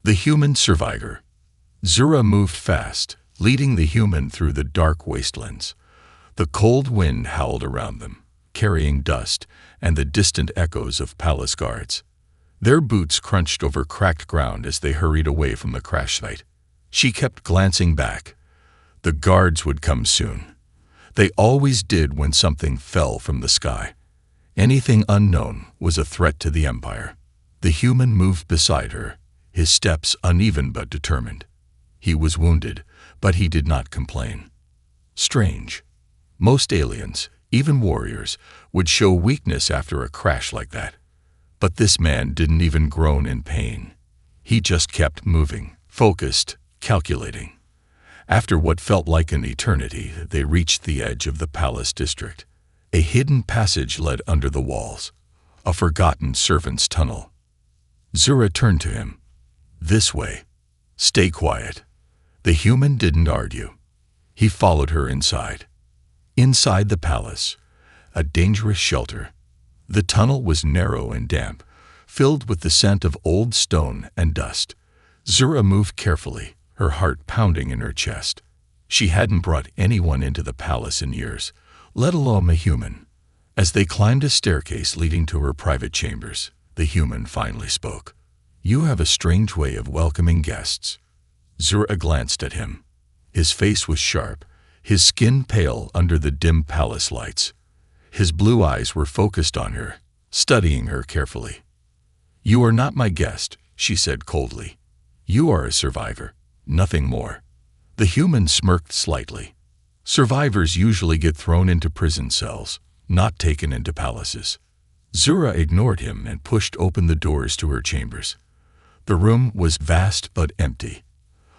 The human survivor. Zura moved fast, leading the human through the dark wastelands. The cold wind howled around them, carrying dust and the distant echoes of palace guards. Their boots crunched over cracked ground as they hurried away from the crash site. She kept glancing back. The guards would come soon. They always did when something fell from the sky. Anything unknown was a threat to the Empire. The human moved beside her, his steps uneven but determined. He was wounded, but he did not complain. Strange. Most aliens, even warriors, would show weakness after a crash like that. But this man didn't even groan in pain. He just kept moving, focused, calculating. After what felt like an eternity, they reached the edge of the palace district. A hidden passage led under the walls, a forgotten servant's tunnel. Zura turned to him. "This way. Stay quiet." The human didn't argue. He followed her inside. Inside the palace, a dangerous shelter. The tunnel was narrow and damp, filled with the scent of old stone and dust. Zura moved carefully, her heart pounding in her chest. She hadn't brought anyone into the palace in years, let alone a human. As they climbed a staircase leading to her private chambers, the human finally spoke. "You have a strange way of welcoming guests." Zura glanced at him. His face was sharp, his skin pale under the dim palace lights. His blue eyes were focused on her, studying her carefully. "You are not my guest," she said coldly. "You are a survivor, nothing more." The human smirked slightly. Survivors usually get thrown into prison cells, not taken into palaces. Zura ignored him and pushed open the doors to her chambers. The room was vast but empty.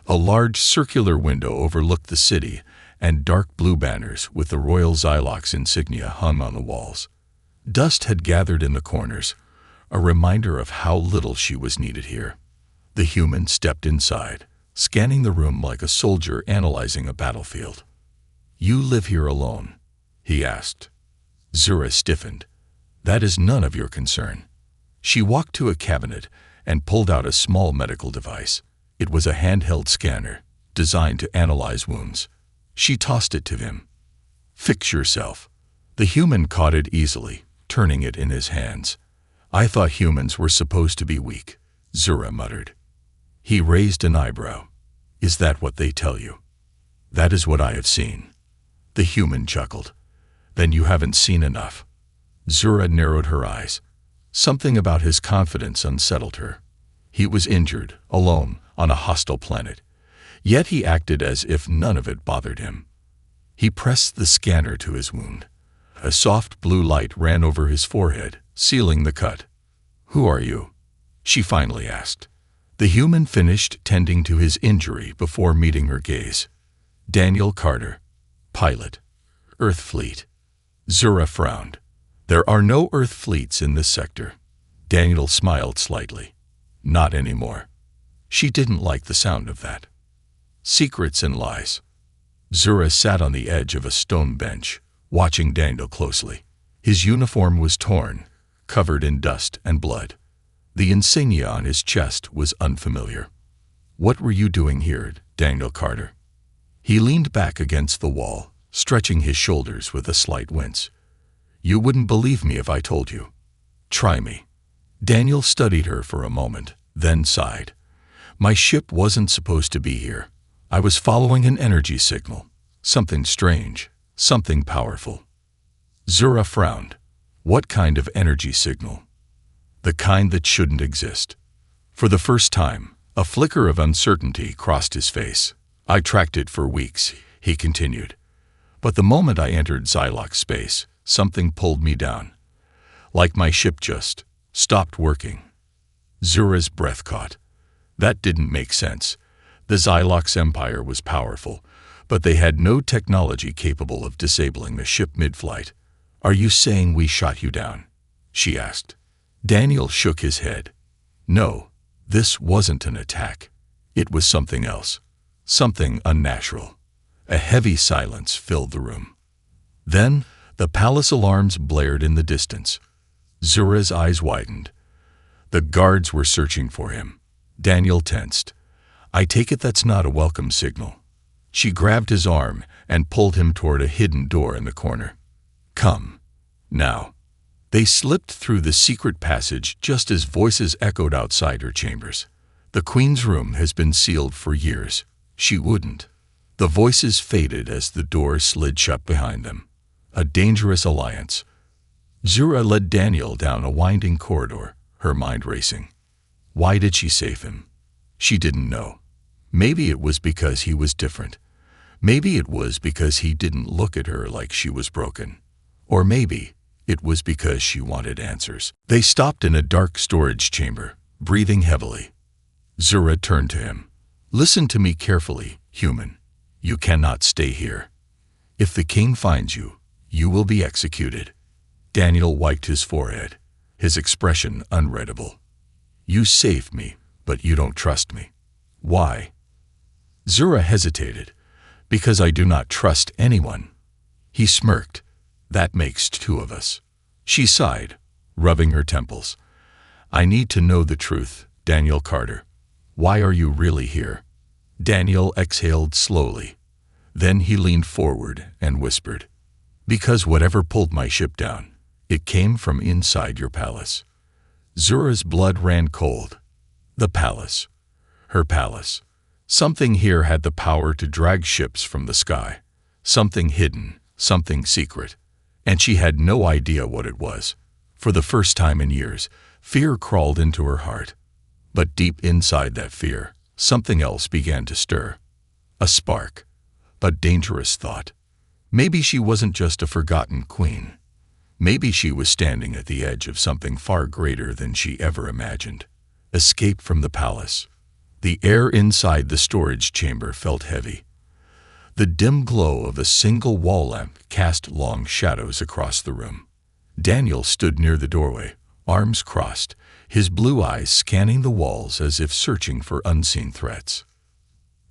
A large circular window overlooked the city, and dark blue banners with the royal Xylox insignia hung on the walls. Dust had gathered in the corners, a reminder of how little she was needed here. The human stepped inside, scanning the room like a soldier analyzing a battlefield. "You live here alone?" he asked. Zura stiffened. "That is none of your concern." She walked to a cabinet and pulled out a small medical device. It was a handheld scanner, designed to analyze wounds. She tossed it to him. "Fix yourself." The human caught it easily, turning it in his hands. "I thought humans were supposed to be weak," Zura muttered. He raised an eyebrow. "Is that what they tell you?" "That is what I have seen." The human chuckled. "Then you haven't seen enough." Zura narrowed her eyes. Something about his confidence unsettled her. He was injured, alone, on a hostile planet. Yet he acted as if none of it bothered him. He pressed the scanner to his wound. A soft blue light ran over his forehead, sealing the cut. "Who are you?" she finally asked. The human finished tending to his injury before meeting her gaze. "Daniel Carter, pilot, Earth Fleet." Zura frowned. "There are no Earth fleets in this sector." Daniel smiled slightly. "Not anymore." She didn't like the sound of that. Secrets and lies. Zura sat on the edge of a stone bench, watching Daniel closely. His uniform was torn, covered in dust and blood. The insignia on his chest was unfamiliar. "What were you doing here, Daniel Carter?" He leaned back against the wall, stretching his shoulders with a slight wince. "You wouldn't believe me if I told you. Try me." Daniel studied her for a moment, then sighed. "My ship wasn't supposed to be here. I was following an energy signal. Something strange, something powerful." Zura frowned. "What kind of energy signal?" "The kind that shouldn't exist." For the first time, a flicker of uncertainty crossed his face. "I tracked it for weeks," he continued. "But the moment I entered Xylox space, something pulled me down. Like my ship just stopped working." Zura's breath caught. That didn't make sense. The Xylox Empire was powerful, but they had no technology capable of disabling the ship mid-flight. "Are you saying we shot you down?" she asked. Daniel shook his head. "No, this wasn't an attack. It was something else. Something unnatural." A heavy silence filled the room. Then, the palace alarms blared in the distance. Zura's eyes widened. The guards were searching for him. Daniel tensed. I take it that's not a welcome signal. She grabbed his arm and pulled him toward a hidden door in the corner. Come. Now. They slipped through the secret passage just as voices echoed outside her chambers. The Queen's room has been sealed for years. She wouldn't. The voices faded as the door slid shut behind them. A dangerous alliance. Zura led Daniel down a winding corridor, her mind racing. Why did she save him? She didn't know. Maybe it was because he was different. Maybe it was because he didn't look at her like she was broken. Or maybe it was because she wanted answers. They stopped in a dark storage chamber, breathing heavily. Zura turned to him. Listen to me carefully, human. You cannot stay here. If the king finds you, you will be executed. Daniel wiped his forehead, his expression unreadable. You saved me, but you don't trust me. Why? Zura hesitated. Because I do not trust anyone. He smirked. That makes two of us. She sighed, rubbing her temples. I need to know the truth, Daniel Carter. Why are you really here? Daniel exhaled slowly. Then he leaned forward and whispered. Because whatever pulled my ship down, it came from inside your palace. Zura's blood ran cold. The palace. Her palace. Something here had the power to drag ships from the sky. Something hidden, something secret. And she had no idea what it was. For the first time in years, fear crawled into her heart. But deep inside that fear, something else began to stir. A spark. A dangerous thought. Maybe she wasn't just a forgotten queen. Maybe she was standing at the edge of something far greater than she ever imagined. Escape from the palace. The air inside the storage chamber felt heavy. The dim glow of a single wall lamp cast long shadows across the room. Daniel stood near the doorway, arms crossed, his blue eyes scanning the walls as if searching for unseen threats.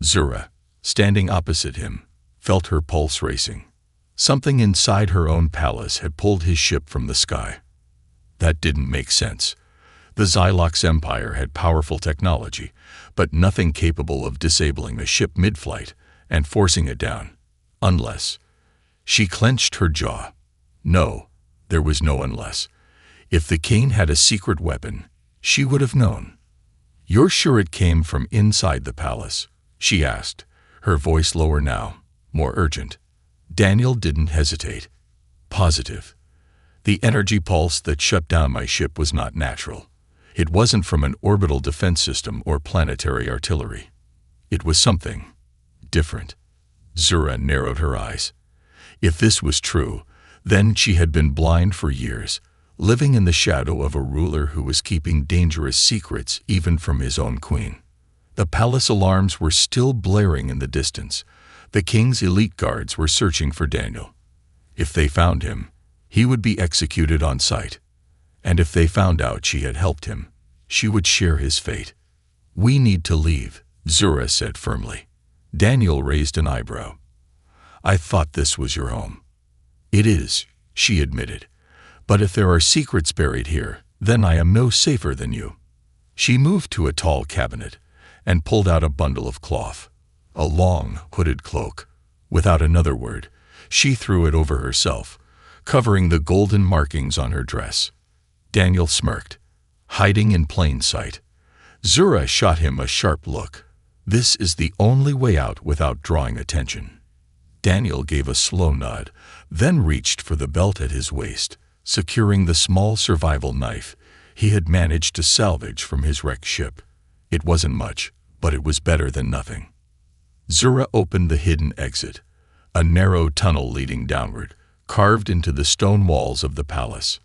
Zura, standing opposite him, felt her pulse racing. Something inside her own palace had pulled his ship from the sky. That didn't make sense. The Xylox Empire had powerful technology, but nothing capable of disabling the ship mid-flight and forcing it down. Unless. She clenched her jaw. No, there was no unless. If the king had a secret weapon, she would have known. You're sure it came from inside the palace? She asked, her voice lower now, more urgent. Daniel didn't hesitate. Positive. The energy pulse that shut down my ship was not natural. It wasn't from an orbital defense system or planetary artillery. It was something different. Zura narrowed her eyes. If this was true, then she had been blind for years, living in the shadow of a ruler who was keeping dangerous secrets even from his own queen. The palace alarms were still blaring in the distance. The king's elite guards were searching for Daniel. If they found him, he would be executed on sight. And if they found out she had helped him, she would share his fate. We need to leave, Zura said firmly. Daniel raised an eyebrow. I thought this was your home. It is, she admitted. But if there are secrets buried here, then I am no safer than you. She moved to a tall cabinet and pulled out a bundle of cloth, a long, hooded cloak. Without another word, she threw it over herself, covering the golden markings on her dress. Daniel smirked, hiding in plain sight. Zura shot him a sharp look. This is the only way out without drawing attention. Daniel gave a slow nod, then reached for the belt at his waist, securing the small survival knife he had managed to salvage from his wrecked ship. It wasn't much, but it was better than nothing. Zura opened the hidden exit, a narrow tunnel leading downward, carved into the stone walls of the palace.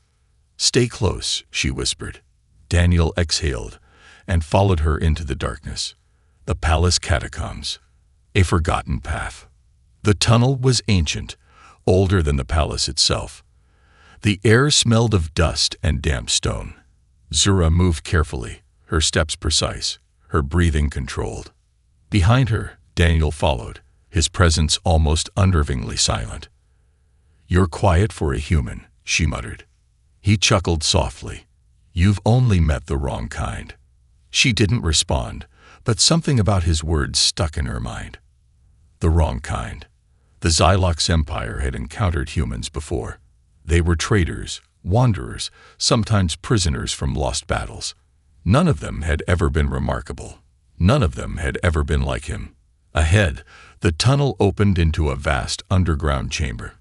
Stay close, she whispered. Daniel exhaled and followed her into the darkness. The palace catacombs, a forgotten path. The tunnel was ancient, older than the palace itself. The air smelled of dust and damp stone. Zura moved carefully, her steps precise, her breathing controlled. Behind her, Daniel followed, his presence almost unnervingly silent. You're quiet for a human, she muttered. He chuckled softly. You've only met the wrong kind. She didn't respond, but something about his words stuck in her mind. The wrong kind. The Xylox Empire had encountered humans before. They were traders, wanderers, sometimes prisoners from lost battles. None of them had ever been remarkable. None of them had ever been like him. Ahead, the tunnel opened into a vast underground chamber.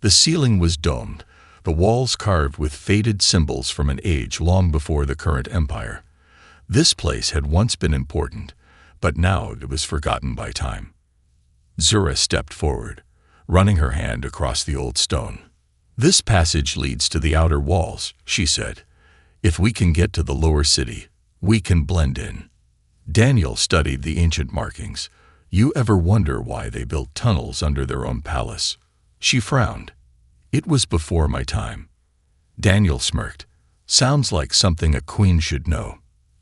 The ceiling was domed, the walls carved with faded symbols from an age long before the current empire. This place had once been important, but now it was forgotten by time. Zura stepped forward, running her hand across the old stone. "This passage leads to the outer walls," she said. "If we can get to the lower city, we can blend in." Daniel studied the ancient markings. "You ever wonder why they built tunnels under their own palace?" She frowned. "It was before my time." Daniel smirked. "Sounds like something a queen should know."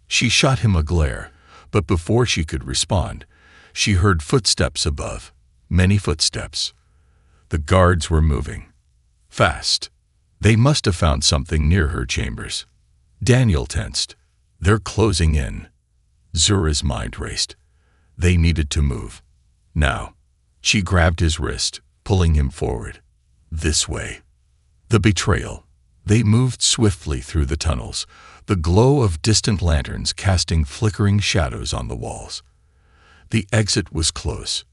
She shot him a glare, but before she could respond, she heard footsteps above, many footsteps. The guards were moving. Fast. They must have found something near her chambers. Daniel tensed. "They're closing in." Zura's mind raced. They needed to move. Now. She grabbed his wrist, pulling him forward. "This way." The betrayal. They moved swiftly through the tunnels, the glow of distant lanterns casting flickering shadows on the walls. The exit was close.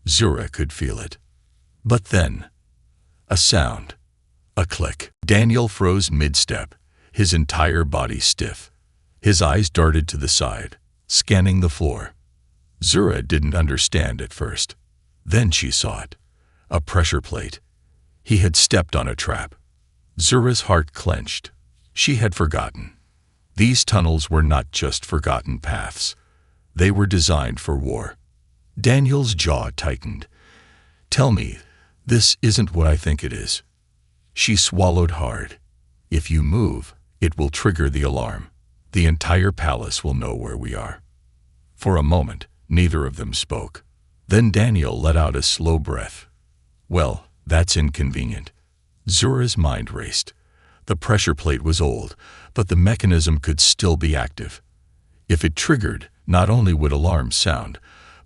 Zura could feel it. But then, a sound. A click. Daniel froze mid-step, his entire body stiff. His eyes darted to the side, scanning the floor. Zura didn't understand at first. Then she saw it. A pressure plate. He had stepped on a trap. Zura's heart clenched. She had forgotten. These tunnels were not just forgotten paths. They were designed for war. Daniel's jaw tightened. "Tell me, this isn't what I think it is." She swallowed hard. "If you move, it will trigger the alarm. The entire palace will know where we are." For a moment, neither of them spoke. Then Daniel let out a slow breath. "Well, that's inconvenient." Zura's mind raced. The pressure plate was old, but the mechanism could still be active. If it triggered, not only would alarms sound,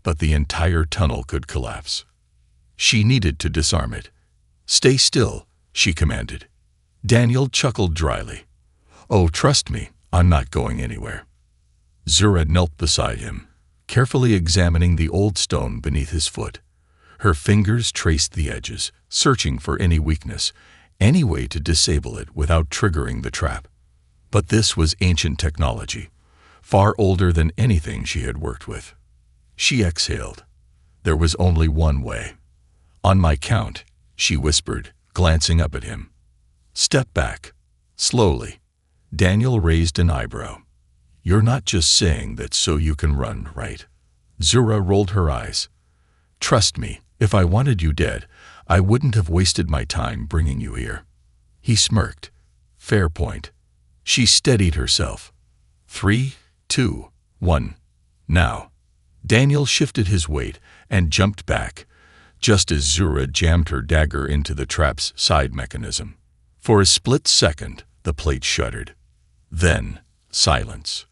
but the entire tunnel could collapse. She needed to disarm it. "Stay still," she commanded. Daniel chuckled dryly. "Oh, trust me, I'm not going anywhere." Zura knelt beside him, carefully examining the old stone beneath his foot. Her fingers traced the edges, searching for any weakness, any way to disable it without triggering the trap. But this was ancient technology, far older than anything she had worked with. She exhaled. There was only one way. "On my count," she whispered, glancing up at him. "Step back." Slowly. Daniel raised an eyebrow. "You're not just saying that so you can run, right?" Zura rolled her eyes. "Trust me, if I wanted you dead, I wouldn't have wasted my time bringing you here." He smirked. "Fair point." She steadied herself. 3, 2, 1. Now. Daniel shifted his weight and jumped back, just as Zura jammed her dagger into the trap's side mechanism. For a split second, the plate shuddered. Then, silence.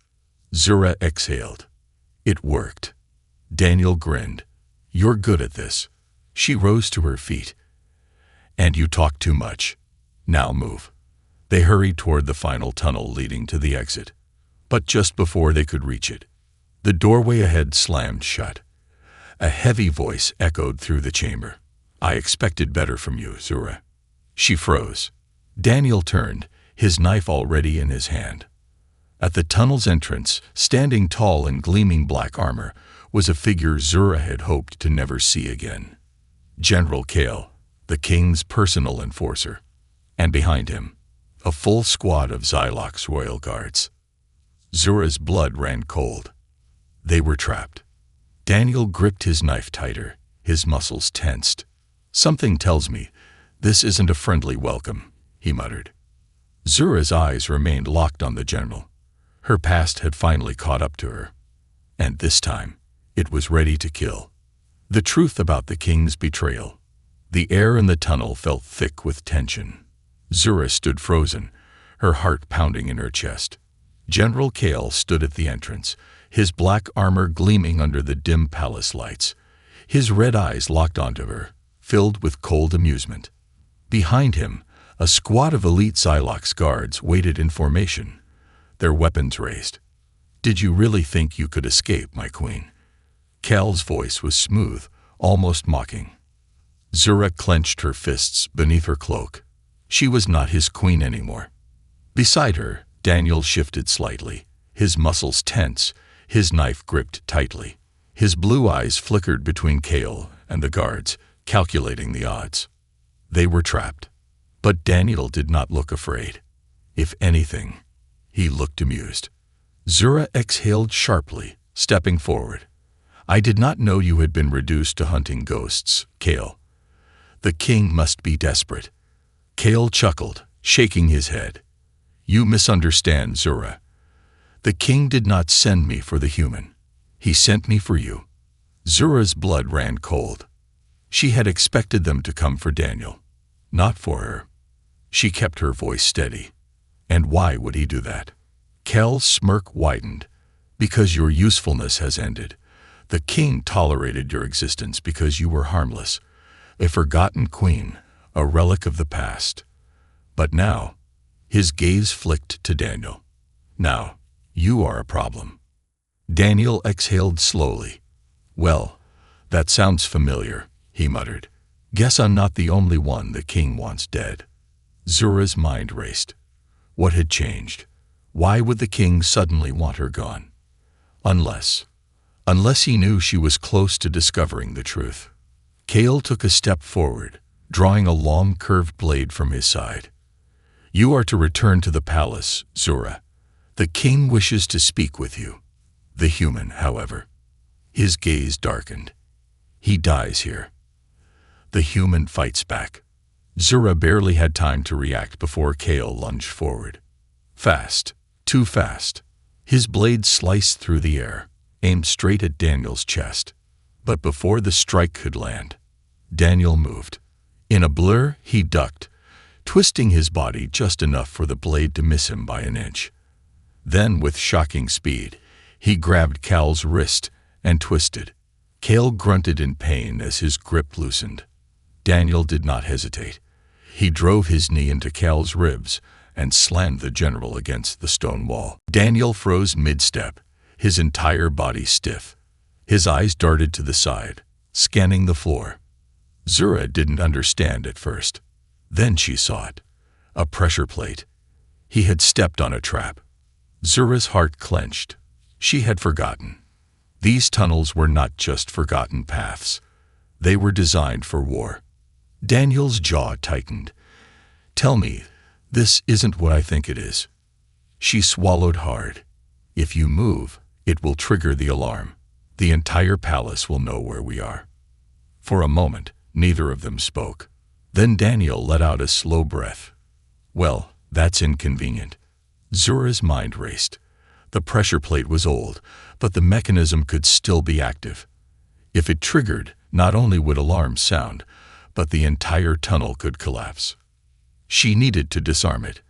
Zura exhaled. It worked. Daniel grinned. "You're good at this." She rose to her feet. "And you talk too much. Now move." They hurried toward the final tunnel leading to the exit. But just before they could reach it, the doorway ahead slammed shut. A heavy voice echoed through the chamber. "I expected better from you, Zura." She froze. Daniel turned, his knife already in his hand. At the tunnel's entrance, standing tall in gleaming black armor, was a figure Zura had hoped to never see again. General Kale, the king's personal enforcer. And behind him, a full squad of Xylox royal guards. Zura's blood ran cold. They were trapped. Daniel gripped his knife tighter, his muscles tensed. "Something tells me this isn't a friendly welcome," he muttered. Zura's eyes remained locked on the general. Her past had finally caught up to her. And this time, it was ready to kill. The truth about the king's betrayal. The air in the tunnel felt thick with tension. Zura stood frozen, her heart pounding in her chest. General Kale stood at the entrance, his black armor gleaming under the dim palace lights. His red eyes locked onto her, filled with cold amusement. Behind him, a squad of elite Xylox guards waited in formation, their weapons raised. "Did you really think you could escape, my queen?" Kal's voice was smooth, almost mocking. Zura clenched her fists beneath her cloak. She was not his queen anymore. Beside her, Daniel shifted slightly, his muscles tense, his knife gripped tightly. His blue eyes flickered between Kale and the guards, calculating the odds. They were trapped. But Daniel did not look afraid. If anything, he looked amused. Zura exhaled sharply, stepping forward. "I did not know you had been reduced to hunting ghosts, Kale. The king must be desperate." Kale chuckled, shaking his head. "You misunderstand, Zura. The king did not send me for the human. He sent me for you." Zura's blood ran cold. She had expected them to come for Daniel, not for her. She kept her voice steady. "And why would he do that?" Kal's smirk widened. "Because your usefulness has ended. The king tolerated your existence because you were harmless, a forgotten queen, a relic of the past. But now," his gaze flicked to Daniel, "now, you are a problem." Daniel exhaled slowly. "Well, that sounds familiar," he muttered. "Guess I'm not the only one the king wants dead." Zura's mind raced. What had changed? Why would the king suddenly want her gone? Unless he knew she was close to discovering the truth. Kale took a step forward, drawing a long curved blade from his side. "You are to return to the palace, Zura. The king wishes to speak with you." The human, however. His gaze darkened. "He dies here." The human fights back. Zura barely had time to react before Kale lunged forward. Fast, too fast. His blade sliced through the air, aimed straight at Daniel's chest. But before the strike could land, Daniel moved. In a blur, he ducked, twisting his body just enough for the blade to miss him by an inch. Then, with shocking speed, he grabbed Kal's wrist and twisted. Kale grunted in pain as his grip loosened. Daniel did not hesitate. He drove his knee into Kal's ribs and slammed the general against the stone wall. Daniel froze mid-step, his entire body stiff. His eyes darted to the side, scanning the floor. Zura didn't understand at first. Then she saw it. A pressure plate. He had stepped on a trap. Zura's heart clenched. She had forgotten. These tunnels were not just forgotten paths. They were designed for war. Daniel's jaw tightened. "Tell me, this isn't what I think it is." She swallowed hard. "If you move, it will trigger the alarm. The entire palace will know where we are." For a moment, neither of them spoke. Then Daniel let out a slow breath. "Well, that's inconvenient." Zura's mind raced. The pressure plate was old, but the mechanism could still be active. If it triggered, not only would alarms sound, but the entire tunnel could collapse. She needed to disarm it.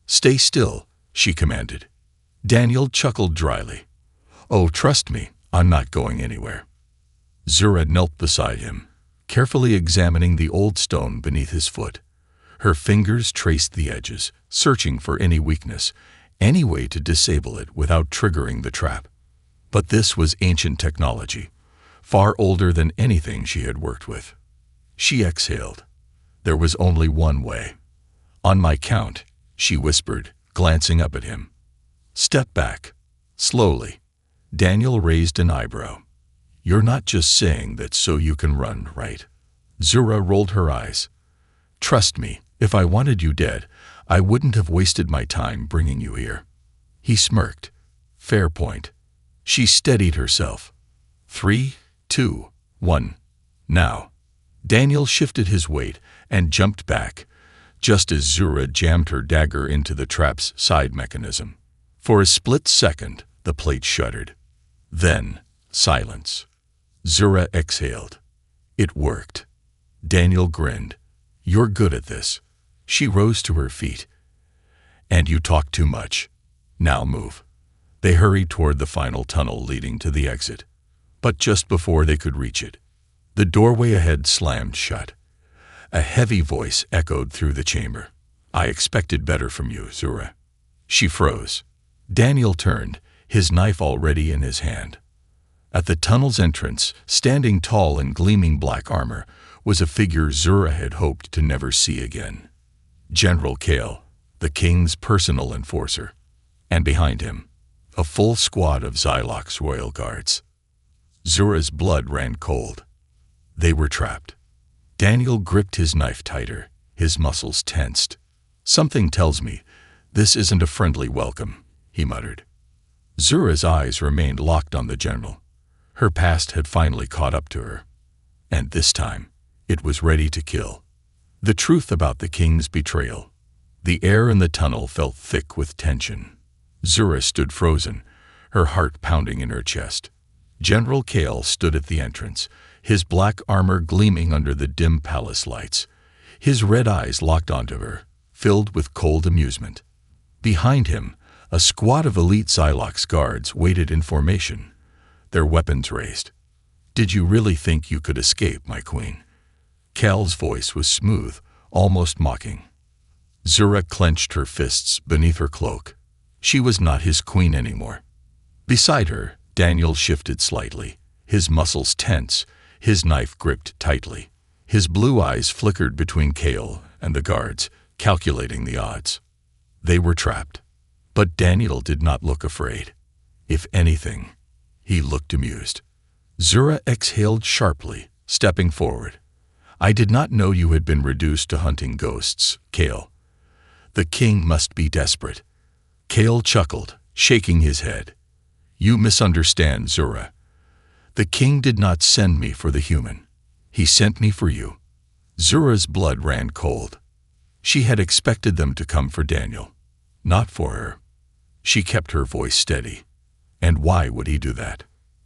"Stay still," she commanded. Daniel chuckled dryly. "Oh, trust me, I'm not going anywhere." Zura knelt beside him, carefully examining the old stone beneath his foot. Her fingers traced the edges, searching for any weakness, any way to disable it without triggering the trap. But this was ancient technology, far older than anything she had worked with. She exhaled. There was only one way. "On my count," she whispered, glancing up at him. "Step back." Slowly. Daniel raised an eyebrow. "You're not just saying that so you can run, right?" Zura rolled her eyes. "Trust me, if I wanted you dead, I wouldn't have wasted my time bringing you here." He smirked. "Fair point." She steadied herself. 3, 2, 1. Now. Daniel shifted his weight and jumped back, just as Zura jammed her dagger into the trap's side mechanism. For a split second, the plate shuddered. Then, silence. Zura exhaled. It worked. Daniel grinned. "You're good at this." She rose to her feet. "And you talk too much. Now move." They hurried toward the final tunnel leading to the exit. But just before they could reach it, the doorway ahead slammed shut. A heavy voice echoed through the chamber. "I expected better from you, Zura." She froze. Daniel turned, his knife already in his hand. At the tunnel's entrance, standing tall in gleaming black armor, was a figure Zura had hoped to never see again. General Kale, the king's personal enforcer. And behind him, a full squad of Xylok's royal guards. Zura's blood ran cold. They were trapped. Daniel gripped his knife tighter, his muscles tensed. "Something tells me this isn't a friendly welcome," he muttered. Zura's eyes remained locked on the general. Her past had finally caught up to her. And this time, it was ready to kill. The truth about the king's betrayal. The air in the tunnel felt thick with tension. Zura stood frozen, her heart pounding in her chest. General Kale stood at the entrance, his black armor gleaming under the dim palace lights. His red eyes locked onto her, filled with cold amusement. Behind him, a squad of elite Xylok's guards waited in formation, their weapons raised. "Did you really think you could escape, my queen?" Kale's voice was smooth, almost mocking. Zura clenched her fists beneath her cloak. She was not his queen anymore. Beside her, Daniel shifted slightly, his muscles tense, his knife gripped tightly. His blue eyes flickered between Kale and the guards, calculating the odds. They were trapped. But Daniel did not look afraid. If anything, he looked amused. Zura exhaled sharply, stepping forward. "I did not know you had been reduced to hunting ghosts, Kale. The king must be desperate." Kale chuckled, shaking his head. "You misunderstand, Zura. The king did not send me for the human. He sent me for you." Zura's blood ran cold. She had expected them to come for Daniel, not for her. She kept her voice steady. "And why would he do that?"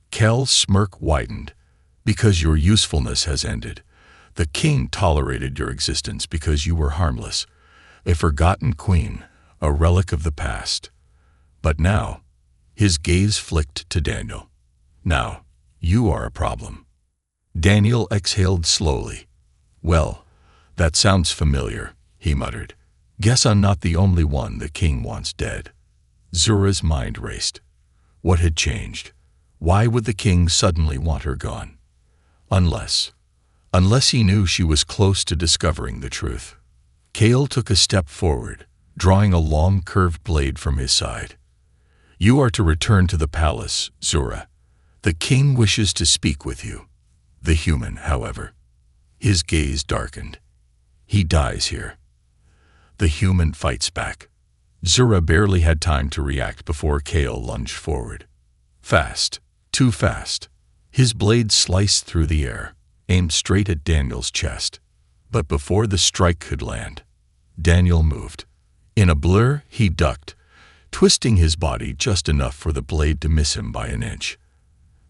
Kale's smirk widened. "Because your usefulness has ended. The king tolerated your existence because you were harmless, a forgotten queen, a relic of the past. But now," his gaze flicked to Daniel, "now, you are a problem." Daniel exhaled slowly. "Well, that sounds familiar," he muttered. "Guess I'm not the only one the king wants dead." Zura's mind raced. What had changed? Why would the king suddenly want her gone? Unless he knew she was close to discovering the truth. Kale took a step forward, drawing a long curved blade from his side. "You are to return to the palace, Zura. The king wishes to speak with you." The human, however. His gaze darkened. "He dies here." The human fights back. Zura barely had time to react before Kale lunged forward. Fast, too fast. His blade sliced through the air, aimed straight at Daniel's chest. But before the strike could land, Daniel moved. In a blur, he ducked, twisting his body just enough for the blade to miss him by an inch.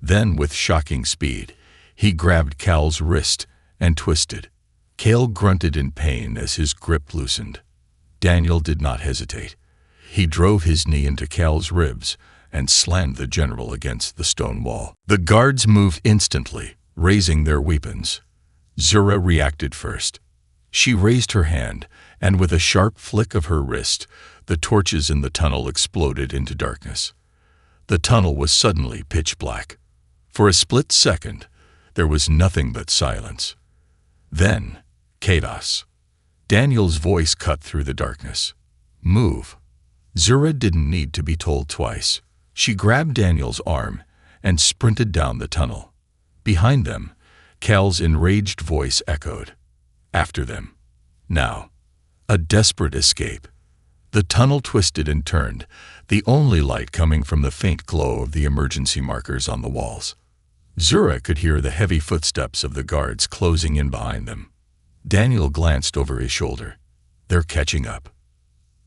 Then, with shocking speed, he grabbed Kale's wrist and twisted. Kale grunted in pain as his grip loosened. Daniel did not hesitate. He drove his knee into Kale's ribs and slammed the general against the stone wall. The guards moved instantly, raising their weapons. Zura reacted first. She raised her hand, and with a sharp flick of her wrist, the torches in the tunnel exploded into darkness. The tunnel was suddenly pitch black. For a split second, there was nothing but silence. Then, chaos. Daniel's voice cut through the darkness. "Move." Zura didn't need to be told twice. She grabbed Daniel's arm and sprinted down the tunnel. Behind them, Kale's enraged voice echoed. After them. Now. A desperate escape. The tunnel twisted and turned, the only light coming from the faint glow of the emergency markers on the walls. Zura could hear the heavy footsteps of the guards closing in behind them. Daniel glanced over his shoulder. "They're catching up."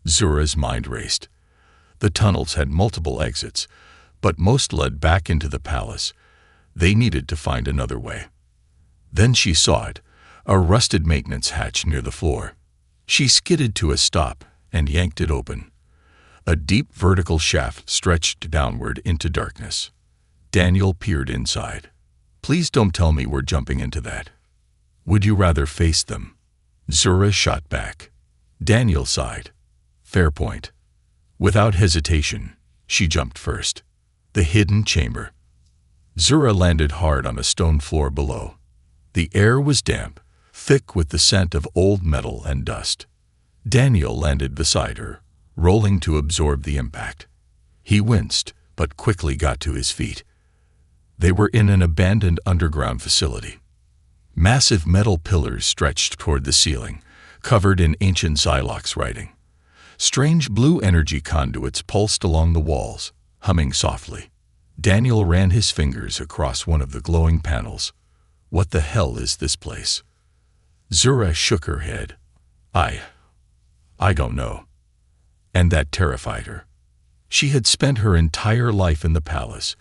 Zura's mind raced. The tunnels had multiple exits, but most led back into the palace. They needed to find another way. Then she saw it, a rusted maintenance hatch near the floor. She skidded to a stop and yanked it open. A deep vertical shaft stretched downward into darkness. Daniel peered inside. Please don't tell me we're jumping into that. Would you rather face them? Zura shot back. Daniel sighed. Fair point. Without hesitation, she jumped first. The hidden chamber. Zura landed hard on a stone floor below. The air was damp, thick with the scent of old metal and dust. Daniel landed beside her, rolling to absorb the impact. He winced, but quickly got to his feet. They were in an abandoned underground facility. Massive metal pillars stretched toward the ceiling, covered in ancient Xylox writing. Strange blue energy conduits pulsed along the walls, humming softly. Daniel ran his fingers across one of the glowing panels. What the hell is this place? Zura shook her head. I don't know. And that terrified her. She had spent her entire life in the palace,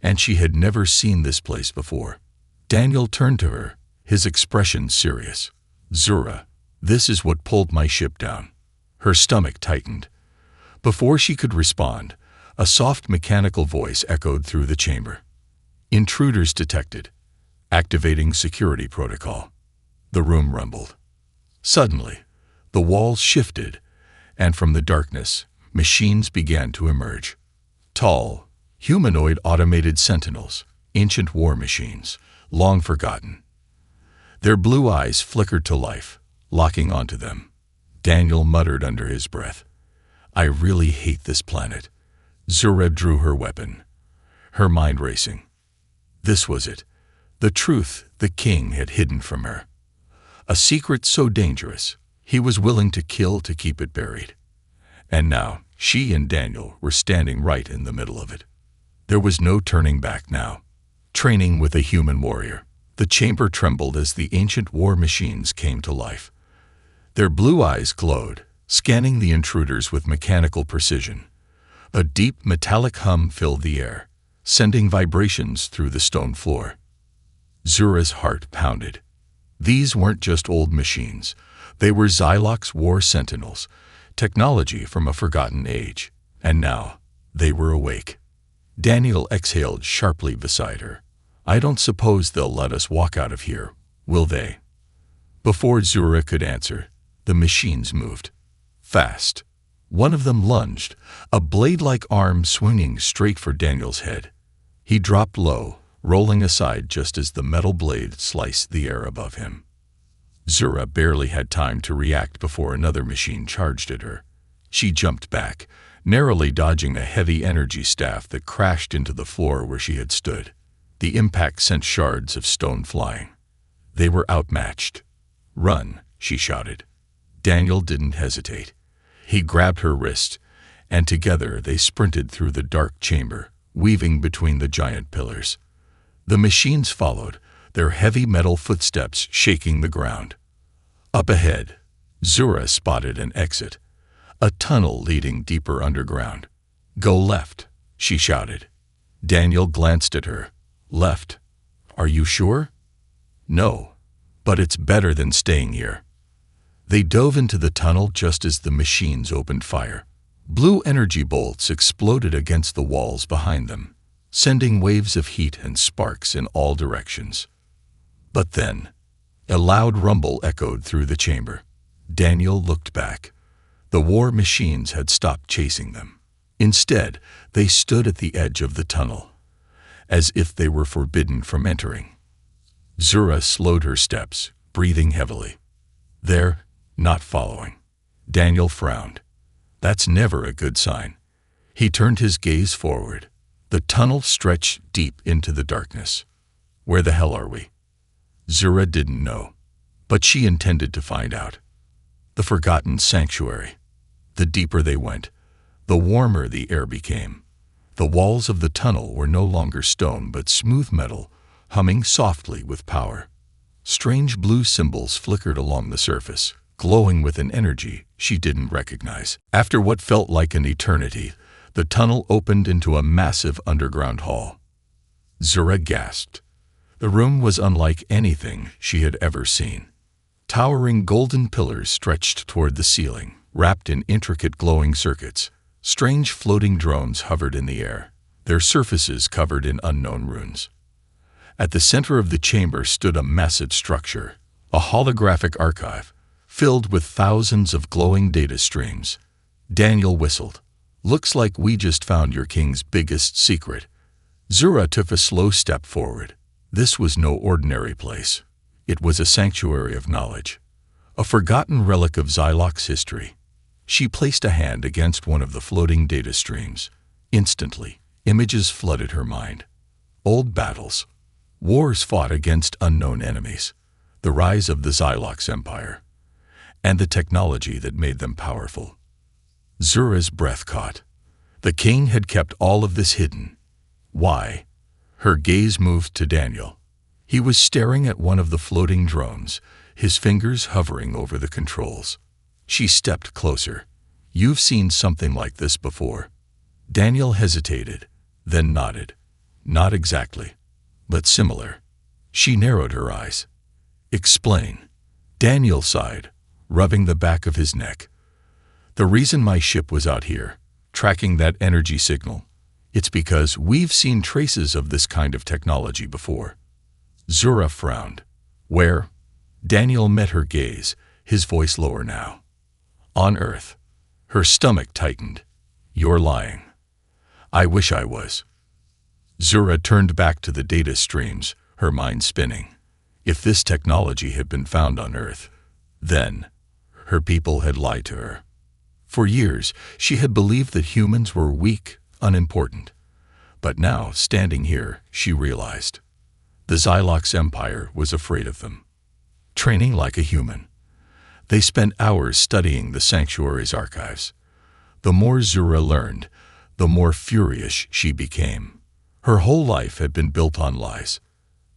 and she had never seen this place before. Daniel turned to her, his expression serious. Zura, this is what pulled my ship down. Her stomach tightened. Before she could respond, a soft mechanical voice echoed through the chamber. Intruders detected. Activating security protocol. The room rumbled. Suddenly, the walls shifted, and from the darkness, machines began to emerge. Tall, humanoid automated sentinels, ancient war machines, long forgotten. Their blue eyes flickered to life, locking onto them. Daniel muttered under his breath. I really hate this planet. Zura drew her weapon, her mind racing. This was it, the truth the king had hidden from her. A secret so dangerous, he was willing to kill to keep it buried. And now, she and Daniel were standing right in the middle of it. There was no turning back now. Training with a human warrior. The chamber trembled as the ancient war machines came to life. Their blue eyes glowed, scanning the intruders with mechanical precision. A deep metallic hum filled the air, sending vibrations through the stone floor. Zura's heart pounded. These weren't just old machines. They were Xylox war sentinels, technology from a forgotten age. And now, they were awake. Daniel exhaled sharply beside her. I don't suppose they'll let us walk out of here, will they? Before Zura could answer, the machines moved. Fast. One of them lunged, a blade-like arm swinging straight for Daniel's head. He dropped low, rolling aside just as the metal blade sliced the air above him. Zura barely had time to react before another machine charged at her. She jumped back, narrowly dodging a heavy energy staff that crashed into the floor where she had stood. The impact sent shards of stone flying. They were outmatched. Run, she shouted. Daniel didn't hesitate. He grabbed her wrist, and together they sprinted through the dark chamber, weaving between the giant pillars. The machines followed, their heavy metal footsteps shaking the ground. Up ahead, Zura spotted an exit, a tunnel leading deeper underground. Go left, she shouted. Daniel glanced at her. Left. Are you sure? No, but it's better than staying here. They dove into the tunnel just as the machines opened fire. Blue energy bolts exploded against the walls behind them, sending waves of heat and sparks in all directions. But then, a loud rumble echoed through the chamber. Daniel looked back. The war machines had stopped chasing them. Instead, they stood at the edge of the tunnel, as if they were forbidden from entering. Zura slowed her steps, breathing heavily. They're not following. Daniel frowned. That's never a good sign. He turned his gaze forward. The tunnel stretched deep into the darkness. Where the hell are we? Zura didn't know, but she intended to find out. The forgotten sanctuary. The deeper they went, the warmer the air became. The walls of the tunnel were no longer stone but smooth metal, humming softly with power. Strange blue symbols flickered along the surface, glowing with an energy she didn't recognize. After what felt like an eternity, the tunnel opened into a massive underground hall. Zura gasped. The room was unlike anything she had ever seen. Towering golden pillars stretched toward the ceiling, wrapped in intricate glowing circuits. Strange floating drones hovered in the air, their surfaces covered in unknown runes. At the center of the chamber stood a massive structure, a holographic archive, filled with thousands of glowing data streams. Daniel whistled. "Looks like we just found your king's biggest secret." Zura took a slow step forward. This was no ordinary place. It was a sanctuary of knowledge, a forgotten relic of Xylox history. She placed a hand against one of the floating data streams. Instantly, images flooded her mind. Old battles, wars fought against unknown enemies, the rise of the Xylox Empire, and the technology that made them powerful. Zura's breath caught. The king had kept all of this hidden. Why? Her gaze moved to Daniel. He was staring at one of the floating drones, his fingers hovering over the controls. She stepped closer. "You've seen something like this before." Daniel hesitated, then nodded. "Not exactly, but similar." She narrowed her eyes. "Explain." Daniel sighed, rubbing the back of his neck. "The reason my ship was out here, tracking that energy signal, it's because we've seen traces of this kind of technology before." Zura frowned. "Where?" Daniel met her gaze, his voice lower now. "On Earth." Her stomach tightened. "You're lying." "I wish I was." Zura turned back to the data streams, her mind spinning. If this technology had been found on Earth, then her people had lied to her. For years, she had believed that humans were weak, unimportant. But now, standing here, she realized the Xylox Empire was afraid of them. Training like a human. They spent hours studying the sanctuary's archives. The more Zura learned, the more furious she became. Her whole life had been built on lies.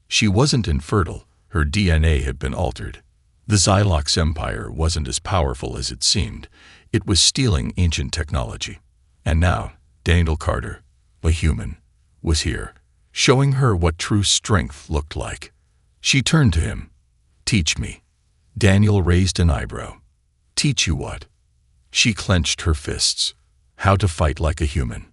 She wasn't infertile, her DNA had been altered. The Xylox Empire wasn't as powerful as it seemed. It was stealing ancient technology. And now, Daniel Carter, a human, was here, showing her what true strength looked like. She turned to him. "Teach me." Daniel raised an eyebrow. "Teach you what?" She clenched her fists. "How to fight like a human."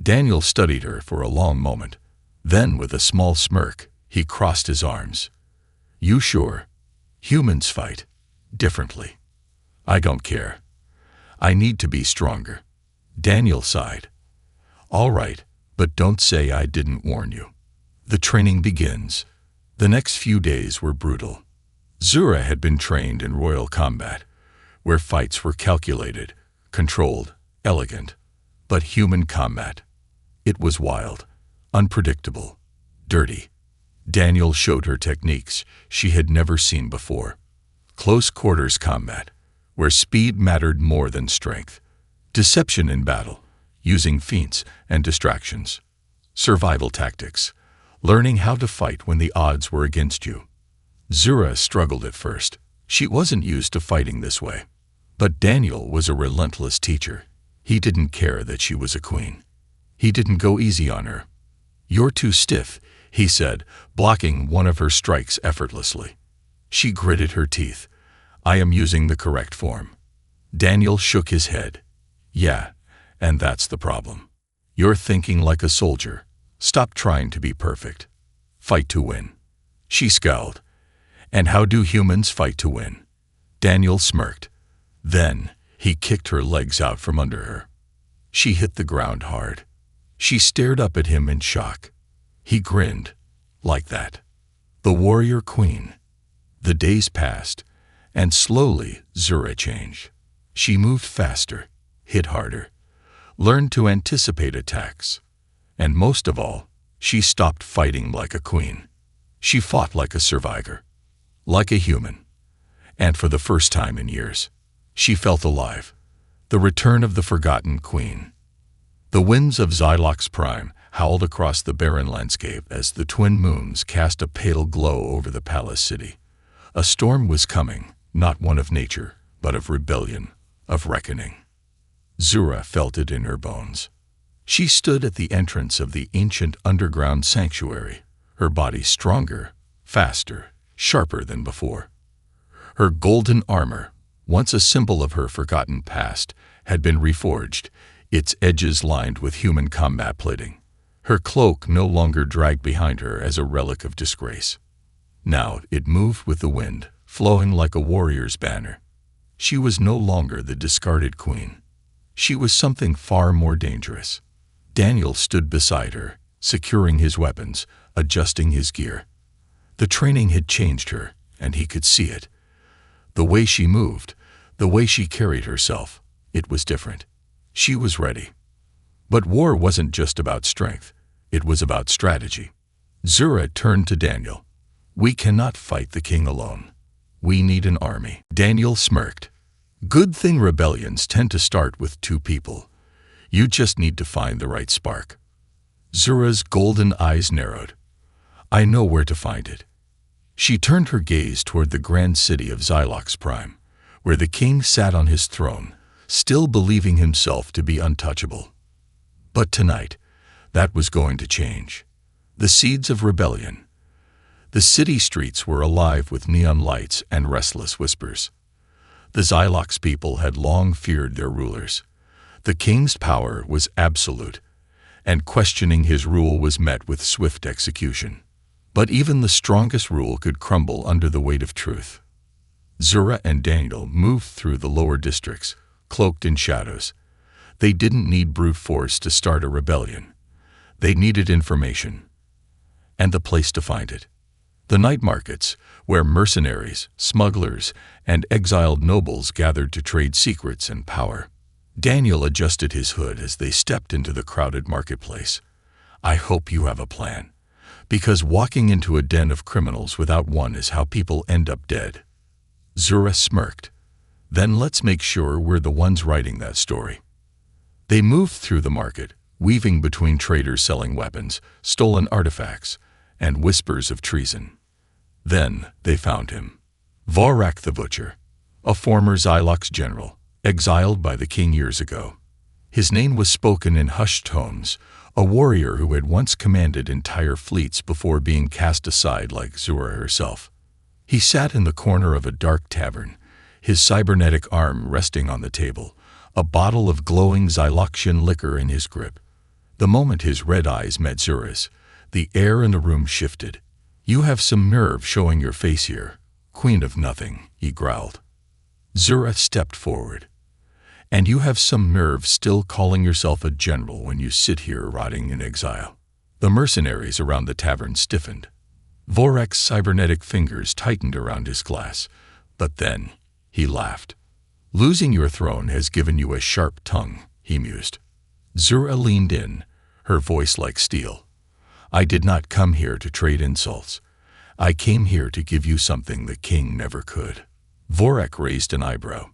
Daniel studied her for a long moment. Then, with a small smirk, he crossed his arms. "You sure? Humans fight differently." "I don't care. I need to be stronger." Daniel sighed. "All right, but don't say I didn't warn you." The training begins. The next few days were brutal. Zura had been trained in royal combat, where fights were calculated, controlled, elegant. But human combat, it was wild, unpredictable, dirty. Daniel showed her techniques she had never seen before. Close quarters combat, where speed mattered more than strength. Deception in battle, using feints and distractions. Survival tactics, learning how to fight when the odds were against you. Zura struggled at first. She wasn't used to fighting this way. But Daniel was a relentless teacher. He didn't care that she was a queen. He didn't go easy on her. "You're too stiff," he said, blocking one of her strikes effortlessly. She gritted her teeth. "I am using the correct form." Daniel shook his head. "Yeah, and that's the problem. You're thinking like a soldier. Stop trying to be perfect. Fight to win." She scowled. "And how do humans fight to win?" Daniel smirked. Then, he kicked her legs out from under her. She hit the ground hard. She stared up at him in shock. He grinned. "Like that. The warrior queen." The days passed, and slowly Zura changed. She moved faster, hit harder, learned to anticipate attacks. And most of all, she stopped fighting like a queen. She fought like a survivor, like a human. And for the first time in years, she felt alive. The return of the forgotten queen. The winds of Xylox Prime howled across the barren landscape as the twin moons cast a pale glow over the palace city. A storm was coming, not one of nature, but of rebellion, of reckoning. Zura felt it in her bones. She stood at the entrance of the ancient underground sanctuary, her body stronger, faster, sharper than before. Her golden armor, once a symbol of her forgotten past, had been reforged, its edges lined with human combat plating. Her cloak no longer dragged behind her as a relic of disgrace. Now it moved with the wind, flowing like a warrior's banner. She was no longer the discarded queen. She was something far more dangerous. Daniel stood beside her, securing his weapons, adjusting his gear. The training had changed her, and he could see it. The way she moved, the way she carried herself, it was different. She was ready. But war wasn't just about strength. It was about strategy. Zura turned to Daniel. "We cannot fight the king alone. We need an army." Daniel smirked. "Good thing rebellions tend to start with two people. You just need to find the right spark." Zura's golden eyes narrowed. "I know where to find it." She turned her gaze toward the grand city of Xylox Prime, where the king sat on his throne, still believing himself to be untouchable. But tonight, that was going to change. The seeds of rebellion. The city streets were alive with neon lights and restless whispers. The Xylox people had long feared their rulers. The king's power was absolute, and questioning his rule was met with swift execution. But even the strongest rule could crumble under the weight of truth. Zura and Daniel moved through the lower districts, cloaked in shadows. They didn't need brute force to start a rebellion. They needed information, and the place to find it. The night markets, where mercenaries, smugglers, and exiled nobles gathered to trade secrets and power. Daniel adjusted his hood as they stepped into the crowded marketplace. "I hope you have a plan, because walking into a den of criminals without one is how people end up dead." Zura smirked. "Then let's make sure we're the ones writing that story." They moved through the market, weaving between traders selling weapons, stolen artifacts, and whispers of treason. Then they found him. Vorak the Butcher, a former Xylox general, exiled by the king years ago. His name was spoken in hushed tones, a warrior who had once commanded entire fleets before being cast aside like Zura herself. He sat in the corner of a dark tavern, his cybernetic arm resting on the table, a bottle of glowing Xyloxian liquor in his grip. The moment his red eyes met Zura's, the air in the room shifted. "You have some nerve showing your face here, queen of nothing," he growled. Zura stepped forward. "And you have some nerve still calling yourself a general when you sit here rotting in exile." The mercenaries around the tavern stiffened. Vorak's cybernetic fingers tightened around his glass, but then he laughed. "Losing your throne has given you a sharp tongue," he mused. Zura leaned in, her voice like steel. "I did not come here to trade insults. I came here to give you something the king never could." Vorak raised an eyebrow.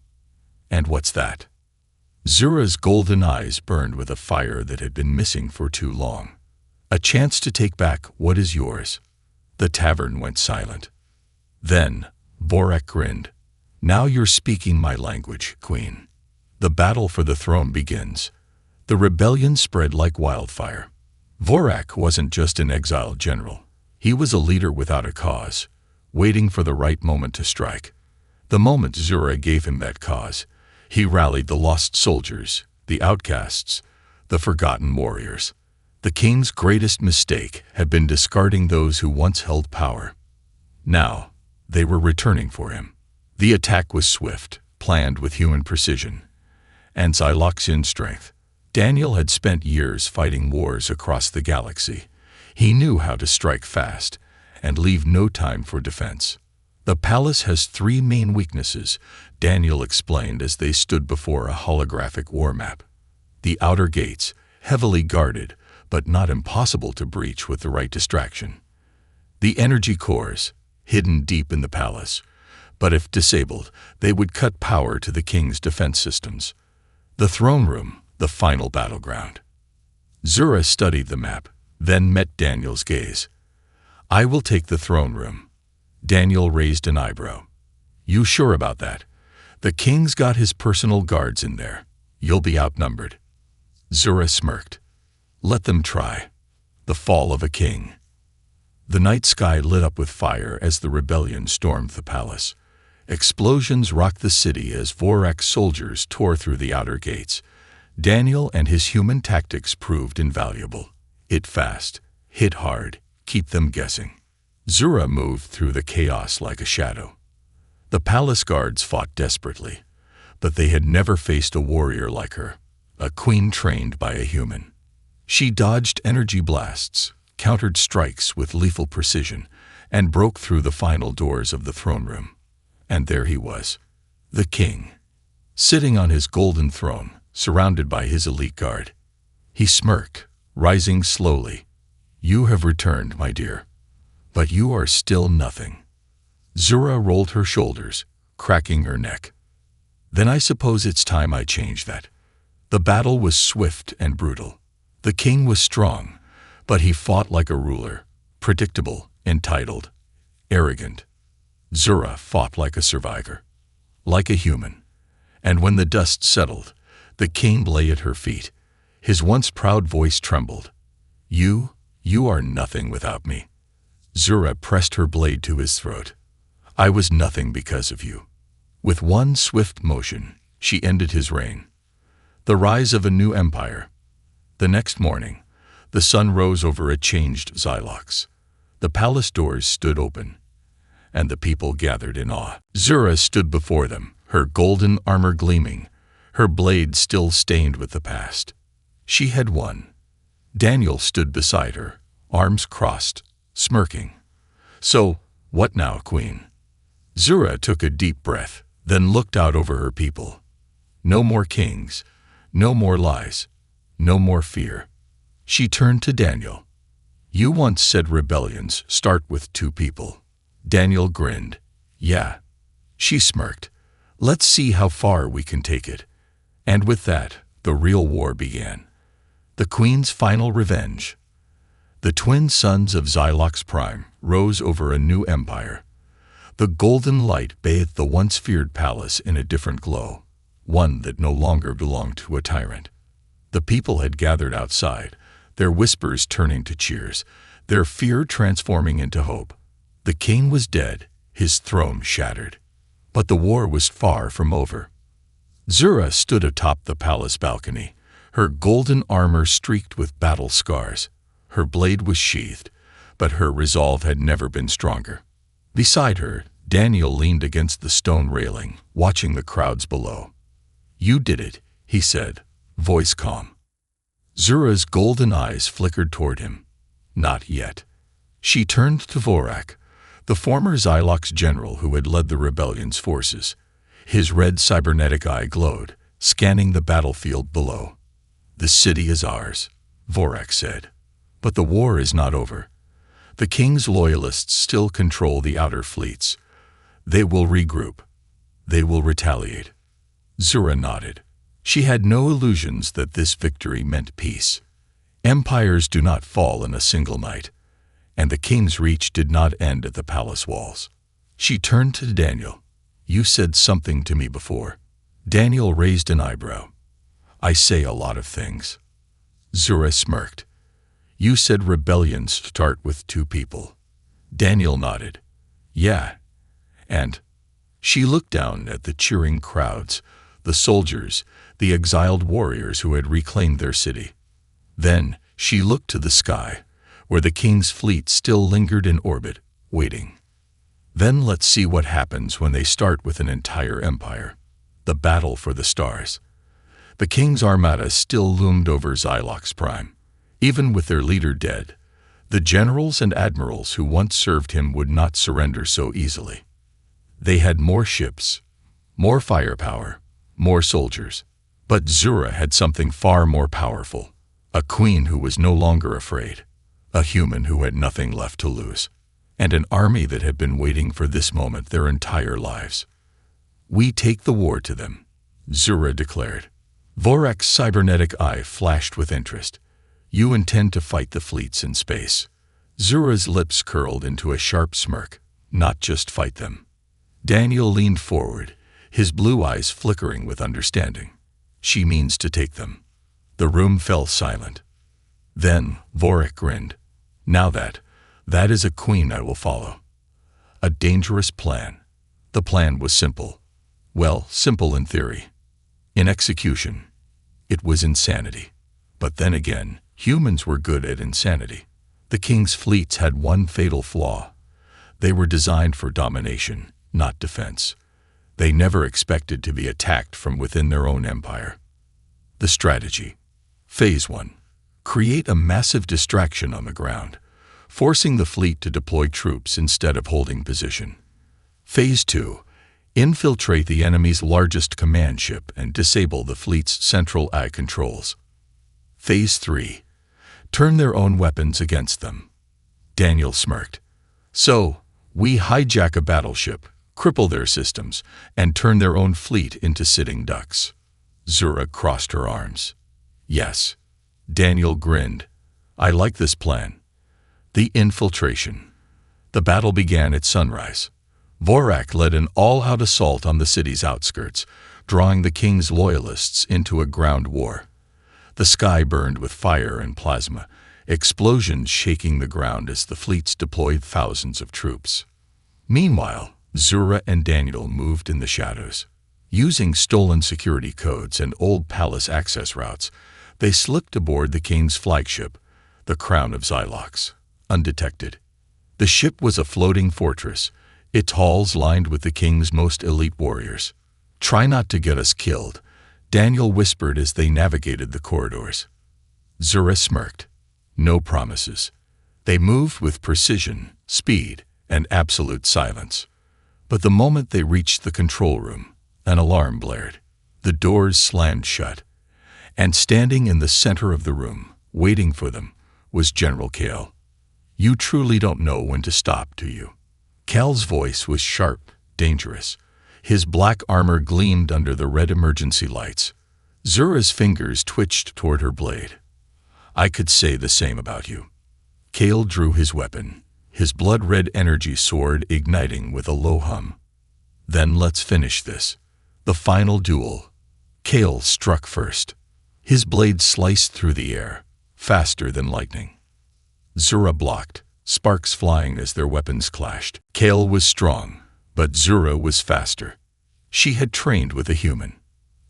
"And what's that?" Zura's golden eyes burned with a fire that had been missing for too long. "A chance to take back what is yours." The tavern went silent. Then Vorak grinned. "Now you're speaking my language, queen. The battle for the throne begins." The rebellion spread like wildfire. Vorak wasn't just an exiled general. He was a leader without a cause, waiting for the right moment to strike. The moment Zura gave him that cause, he rallied the lost soldiers, the outcasts, the forgotten warriors. The king's greatest mistake had been discarding those who once held power. Now, they were returning for him. The attack was swift, planned with human precision, and Xyloxian strength. Daniel had spent years fighting wars across the galaxy. He knew how to strike fast and leave no time for defense. "The palace has 3 main weaknesses," Daniel explained as they stood before a holographic war map. "The outer gates, heavily guarded, but not impossible to breach with the right distraction. The energy cores, hidden deep in the palace, but if disabled, they would cut power to the king's defense systems. The throne room, the final battleground." Zura studied the map, then met Daniel's gaze. "I will take the throne room." Daniel raised an eyebrow. "You sure about that? The king's got his personal guards in there. You'll be outnumbered." Zura smirked. "Let them try." The fall of a king. The night sky lit up with fire as the rebellion stormed the palace. Explosions rocked the city as Vorak's soldiers tore through the outer gates. Daniel and his human tactics proved invaluable. Hit fast, hit hard, keep them guessing. Zura moved through the chaos like a shadow. The palace guards fought desperately, but they had never faced a warrior like her, a queen trained by a human. She dodged energy blasts, countered strikes with lethal precision, and broke through the final doors of the throne room. And there he was, the king, sitting on his golden throne, surrounded by his elite guard. He smirked, rising slowly. "You have returned, my dear, but you are still nothing." Zura rolled her shoulders, cracking her neck. "Then I suppose it's time I change that." The battle was swift and brutal. The king was strong, but he fought like a ruler, predictable, entitled, arrogant. Zura fought like a survivor, like a human. And when the dust settled, the king lay at her feet. His once proud voice trembled. You are nothing without me." Zura pressed her blade to his throat. "I was nothing because of you." With one swift motion, she ended his reign. The rise of a new empire. The next morning, the sun rose over a changed Xylox. The palace doors stood open, and the people gathered in awe. Zura stood before them, her golden armor gleaming, her blade still stained with the past. She had won. Daniel stood beside her, arms crossed, smirking. "So, what now, queen?" Zura took a deep breath, then looked out over her people. No more kings, no more lies, no more fear. She turned to Daniel. "You once said rebellions start with 2 people. Daniel grinned. "Yeah." She smirked. "Let's see how far we can take it." And with that, the real war began. The queen's final revenge. The twin sons of Xylox Prime rose over a new empire. The golden light bathed the once feared palace in a different glow, one that no longer belonged to a tyrant. The people had gathered outside, their whispers turning to cheers, their fear transforming into hope. The king was dead, his throne shattered. But the war was far from over. Zura stood atop the palace balcony, her golden armor streaked with battle scars. Her blade was sheathed, but her resolve had never been stronger. Beside her, Daniel leaned against the stone railing, watching the crowds below. "You did it," he said, voice calm. Zura's golden eyes flickered toward him. "Not yet." She turned to Vorak, the former Xylox general who had led the rebellion's forces. His red cybernetic eye glowed, scanning the battlefield below. "The city is ours," Vorak said. "But the war is not over. The king's loyalists still control the outer fleets. They will regroup. They will retaliate." Zura nodded. She had no illusions that this victory meant peace. Empires do not fall in a single night, and the king's reach did not end at the palace walls. She turned to Daniel. "You said something to me before." Daniel raised an eyebrow. "I say a lot of things." Zura smirked. "You said rebellions start with 2 people." Daniel nodded. "Yeah. And?" She looked down at the cheering crowds, the soldiers, the exiled warriors who had reclaimed their city. Then she looked to the sky, where the king's fleet still lingered in orbit, waiting. "Then let's see what happens when they start with an entire empire. The battle for the stars." The king's armada still loomed over Xylox Prime. Even with their leader dead, the generals and admirals who once served him would not surrender so easily. They had more ships, more firepower, more soldiers. But Zura had something far more powerful, a queen who was no longer afraid, a human who had nothing left to lose, and an army that had been waiting for this moment their entire lives. "We take the war to them," Zura declared. Vorak's cybernetic eye flashed with interest. "You intend to fight the fleets in space." Zura's lips curled into a sharp smirk. "Not just fight them." Daniel leaned forward, his blue eyes flickering with understanding. "She means to take them." The room fell silent. Then Vorak grinned. "Now that is a queen I will follow." A dangerous plan. The plan was simple. Well, simple in theory. In execution, It was insanity. But then again, humans were good at insanity. The king's fleets had one fatal flaw. They were designed for domination, not defense. They never expected to be attacked from within their own empire. The strategy. Phase 1. Create a massive distraction on the ground, forcing the fleet to deploy troops instead of holding position. Phase 2. Infiltrate the enemy's largest command ship and disable the fleet's central AI controls. Phase 3. Turn their own weapons against them. Daniel smirked. So, we hijack a battleship, cripple their systems, and turn their own fleet into sitting ducks. Zura crossed her arms. Yes. Daniel grinned. I like this plan. The infiltration. The battle began at sunrise. Vorak led an all-out assault on the city's outskirts, drawing the king's loyalists into a ground war. The sky burned with fire and plasma, explosions shaking the ground as the fleets deployed thousands of troops. Meanwhile, Zura and Daniel moved in the shadows. Using stolen security codes and old palace access routes, they slipped aboard the king's flagship, the Crown of Xylox, undetected. The ship was a floating fortress, its halls lined with the king's most elite warriors. Try not to get us killed, Daniel whispered as they navigated the corridors. Zura smirked. No promises. They moved with precision, speed, and absolute silence. But the moment they reached the control room, an alarm blared. The doors slammed shut. And standing in the center of the room, waiting for them, was General Kale. You truly don't know when to stop, do you? Kale's voice was sharp, dangerous. His black armor gleamed under the red emergency lights. Zura's fingers twitched toward her blade. I could say the same about you. Kale drew his weapon, his blood-red energy sword igniting with a low hum. Then let's finish this. The final duel. Kale struck first. His blade sliced through the air, faster than lightning. Zura blocked, sparks flying as their weapons clashed. Kale was strong, but Zura was faster. She had trained with a human.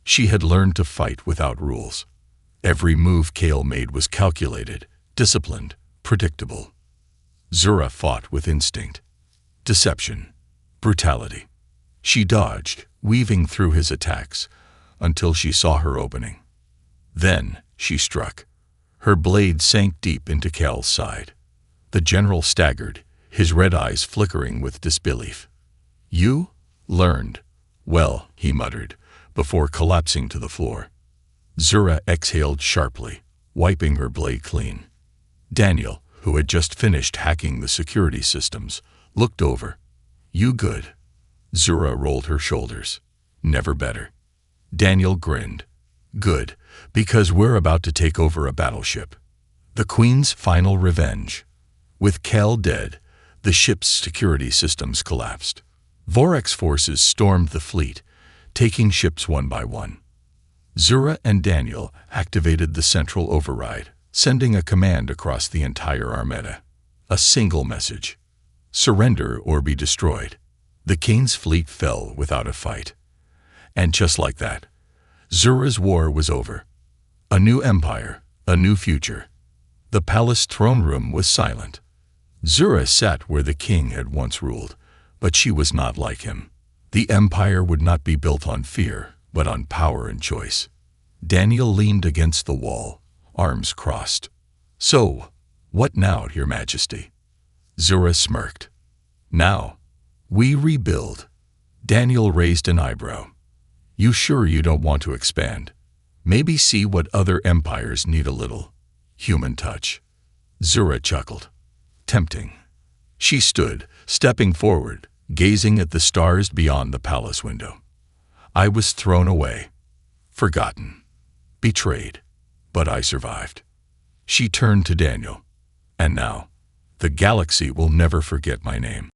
She had learned to fight without rules. Every move Kale made was calculated, disciplined, predictable. Zura fought with instinct, deception, brutality. She dodged, weaving through his attacks, until she saw her opening. Then she struck. Her blade sank deep into Kale's side. The general staggered, his red eyes flickering with disbelief. You learned. Well, he muttered, before collapsing to the floor. Zura exhaled sharply, wiping her blade clean. Daniel, who had just finished hacking the security systems, looked over. You good? Zura rolled her shoulders. Never better. Daniel grinned. Good, because we're about to take over a battleship. The Queen's final revenge. With Kale dead, the ship's security systems collapsed. Vorak's forces stormed the fleet, taking ships one by one. Zura and Daniel activated the central override, sending a command across the entire armada. A single message. Surrender or be destroyed. The king's fleet fell without a fight. And just like that, Zura's war was over. A new empire, a new future. The palace throne room was silent. Zura sat where the king had once ruled, but she was not like him. The empire would not be built on fear, but on power and choice. Daniel leaned against the wall, arms crossed. So, what now, Your Majesty? Zura smirked. Now, we rebuild. Daniel raised an eyebrow. You sure you don't want to expand? Maybe see what other empires need a little human touch. Zura chuckled. Tempting. She stood, stepping forward, gazing at the stars beyond the palace window. I was thrown away, forgotten, betrayed, but I survived. She turned to Daniel. And now, the galaxy will never forget my name.